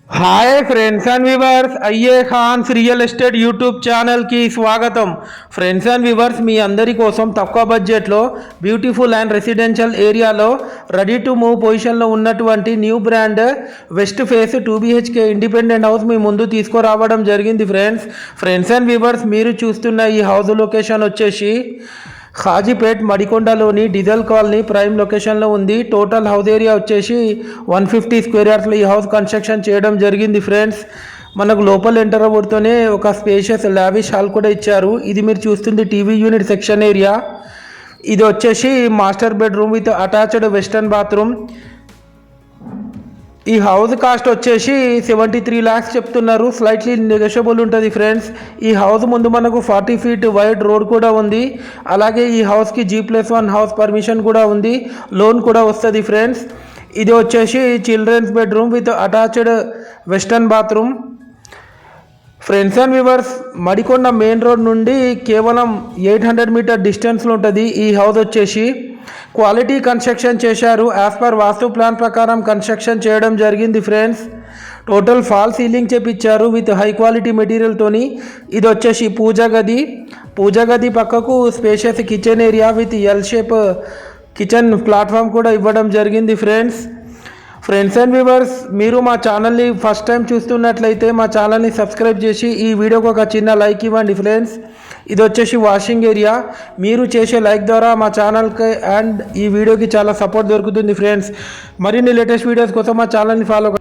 Hi friends and viewers, అయ్యే ఖాన్స్ real estate YouTube ఛానల్కి స్వాగతం. ఫ్రెండ్స్ అండ్ వ్యూవర్స్, మీ అందరి కోసం తక్కువ బడ్జెట్లో బ్యూటిఫుల్ అండ్ రెసిడెన్షియల్ ఏరియాలో రెడీ టు మూవ్ పొజిషన్లో ఉన్నటువంటి new brand west face 2 BHK independent house మీ ముందు తీసుకురావడం జరిగింది. ఫ్రెండ్స్ అండ్ వ్యూవర్స్, మీరు చూస్తున్న ఈ హౌస్ లొకేషన్ వచ్చేసి ఖాజీపేట్ మడికొండలోని డీజల్ కాలనీ ప్రైమ్ లొకేషన్లో ఉంది. టోటల్ హౌస్ ఏరియా వచ్చేసి 150 స్క్వేర్ యార్డ్స్లో ఈ హౌస్ కన్స్ట్రక్షన్ చేయడం జరిగింది. ఫ్రెండ్స్, మనకు లోపల ఎంటర్ అవ్వడంతోనే ఒక స్పేషియస్ లావిష్ హాల్ కూడా ఇచ్చారు. ఇది మీరు చూస్తుంది టీవీ యూనిట్ సెక్షన్ ఏరియా. ఇది వచ్చేసి master bedroom with attached western bathroom. ఈ హౌస్ కాస్ట్ వచ్చేసి 73 lakhs చెప్తున్నారు. స్లైట్లీ నెగోషియబుల్ ఉంటుంది. ఫ్రెండ్స్, ఈ హౌస్ ముందు మనకు 40 feet వైడ్ రోడ్ కూడా ఉంది. అలాగే ఈ హౌస్కి G+1 హౌస్ పర్మిషన్ కూడా ఉంది, లోన్ కూడా వస్తుంది. ఫ్రెండ్స్, ఇది వచ్చేసి children's bedroom with attached western bathroom. Friends and viewers, Madikonda main road నుండి కేవలం 800 మీటర్ డిస్టెన్స్లో ఉంటుంది. ఈ హౌస్ వచ్చేసి క్వాలిటీ కన్స్ట్రక్షన్ చేశారు. యాజ్ పర్ వాస్తు ప్లాన్ ప్రకారం కన్స్ట్రక్షన్ చేయడం జరిగింది. ఫ్రెండ్స్, టోటల్ ఫాల్ సీలింగ్ చేపించారు విత్ హై క్వాలిటీ మెటీరియల్తోని. ఇది వచ్చేసి పూజ గది పక్కకు spacious kitchen area with L shape kitchen platform కూడా ఇవ్వడం జరిగింది. ఫ్రెండ్స్ అండ్ వ్యూవర్స్, మీరు మా ఛానల్ని ఫస్ట్ టైం చూస్తున్నట్లయితే మా ఛానల్ని సబ్స్క్రైబ్ చేసి ఈ వీడియోకి ఒక చిన్న లైక్ ఇవ్వండి. ఫ్రెండ్స్, ఇది వచ్చేసి వాషింగ్ ఏరియా. మీరు చేసే లైక్ ద్వారా మా ఛానల్కి అండ్ ఈ వీడియోకి చాలా సపోర్ట్ దొరుకుతుంది. ఫ్రెండ్స్, మరిన్ని లేటెస్ట్ వీడియోస్ కోసం మా ఛానల్ని ఫాలో